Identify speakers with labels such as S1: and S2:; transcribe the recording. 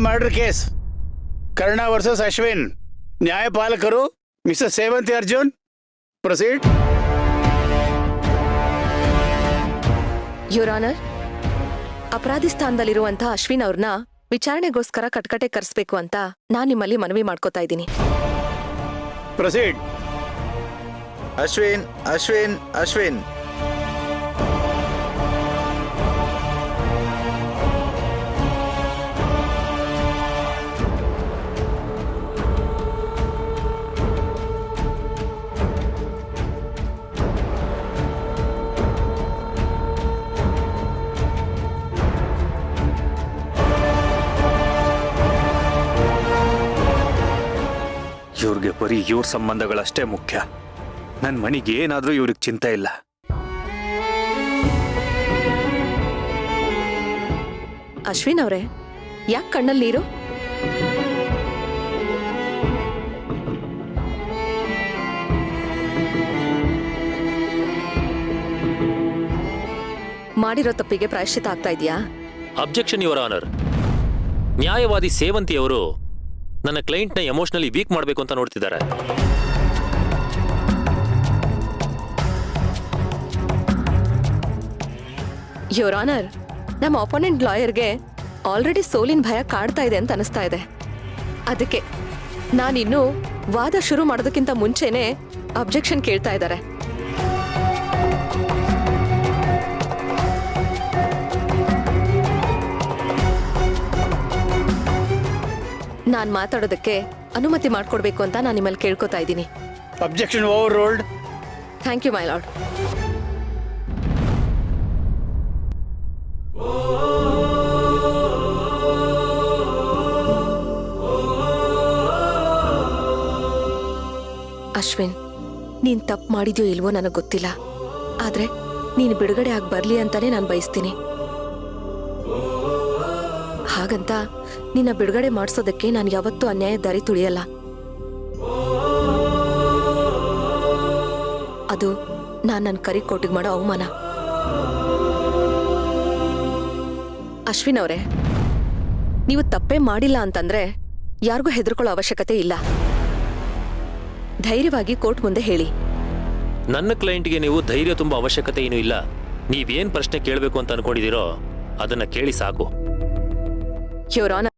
S1: Murder case Karna versus Ashwin. ನ್ಯಾಯಪಾಲಕರು Mrs Sevanti Arjun. Proceed.
S2: Your honour, ಅಪರಾಧಿ ಸ್ಥಾನದಲ್ಲಿರುವಂತಹ ಅಶ್ವಿನ್ ಅವ್ರನ್ನ ವಿಚಾರಣೆಗೋಸ್ಕರ ಕಟ್ಕಟೆ ಕರೆಸ್ಬೇಕು ಅಂತ ನಾನ್ ನಿಮ್ಮಲ್ಲಿ ಮನವಿ ಮಾಡ್ಕೋತಾ ಇದ್ದೀನಿ.
S1: ಪ್ರೊಸೀಡ್.
S3: ಅಶ್ವಿನ್ ಅಶ್ವಿನ್ ಅಶ್ವಿನ್.
S4: ಇವ್ರಿಗೆ ಬರೀ ಇವ್ರ ಸಂಬಂಧಗಳಷ್ಟೇ ಮುಖ್ಯ. ನನ್ನ ಮನೆಗೆ ಏನಾದ್ರೂ ಇವ್ರಿಗೆ ಚಿಂತೆ ಇಲ್ಲ.
S2: ಅಶ್ವಿನ್ ಅವರೇ, ಯಾಕೆ ಕಣ್ಣಲ್ಲಿ ನೀರು? ಮಾಡಿರೋ ತಪ್ಪಿಗೆ ಪ್ರಾಯಶ್ಚಿತ ಆಗ್ತಾ ಇದೆಯಾ?
S5: Objection your honour. ನ್ಯಾಯವಾದಿ ಸೇವಂತಿ ಅವರು ನನ್ನ ಕ್ಲೈಂಟ್ನ ಎಮೋಷನಲಿ ವೀಕ್ ಮಾಡಬೇಕು ಅಂತ ನೋಡ್ತಿದ್ದಾರೆ.
S2: ಯುವರ್ ಆನರ್, ನಮ್ಮ ಅಪೋನೆಂಟ್ ಲಾಯರ್ಗೆ ಆಲ್ರೆಡಿ ಸೋಲಿನ ಭಯ ಕಾಡ್ತಾ ಇದೆ ಅಂತ ಅನಿಸ್ತಾ ಇದೆ. ಅದಕ್ಕೆ ನಾನಿನ್ನೂ ವಾದ ಶುರು ಮಾಡೋದಕ್ಕಿಂತ ಮುಂಚೆನೆ ಅಬ್ಜೆಕ್ಷನ್ ಕೇಳ್ತಾ ಇದ್ದಾರೆ. ನಾನ್ ಮಾತಾಡೋದಕ್ಕೆ ಅನುಮತಿ ಮಾಡ್ಕೊಡ್ಬೇಕು ಅಂತ ನಾನು ನಿಮ್ಮಲ್ಲಿ ಕೇಳ್ಕೊತಾ ಇದ್ದೀನಿ.
S1: Objection overruled.
S2: Thank you my lord. Ashwin, ನೀನ್ ತಪ್ಪು ಮಾಡಿದ್ಯೋ ಇಲ್ವೋ ನನಗೆ ಗೊತ್ತಿಲ್ಲ, ಆದ್ರೆ ನೀನು ಬಿಡುಗಡೆ ಆಗಿ ಬರ್ಲಿ ಅಂತಾನೆ ನಾನು ಬಯಸ್ತೀನಿ. ಹಾಗಂತ ನಿನ್ನ ಬಿಡುಗಡೆ ಮಾಡಿಸೋದಕ್ಕೆ ನಾನು ಯಾವತ್ತೂ ಅನ್ಯಾಯ ದಾರಿ ತುಳಿಯಲ್ಲ. ಅದು ನಾನು ನನ್ನ ಕರಿ ಕೋಟಿಗೆ ಮಾಡೋ ಅವಮಾನ. ಅಶ್ವಿನ್ ಅವರೇ, ನೀವು ತಪ್ಪೇ ಮಾಡಿಲ್ಲ ಅಂತಂದ್ರೆ ಯಾರಿಗೂ ಹೆದರ್ಕೊಳ್ಳೋ ಅವಶ್ಯಕತೆ ಇಲ್ಲ. ಧೈರ್ಯವಾಗಿ ಕೋರ್ಟ್ ಮುಂದೆ ಹೇಳಿ.
S5: ನನ್ನ ಕ್ಲೈಂಟ್ಗೆ ನೀವು ಧೈರ್ಯ ತುಂಬ ಅವಶ್ಯಕತೆ ಏನೂ ಇಲ್ಲ. ನೀವೇನ್ ಪ್ರಶ್ನೆ ಕೇಳಬೇಕು ಅಂತ ಅನ್ಕೊಂಡಿದ್ದೀರೋ ಅದನ್ನ ಕೇಳಿ ಸಾಕು.
S2: Your honour,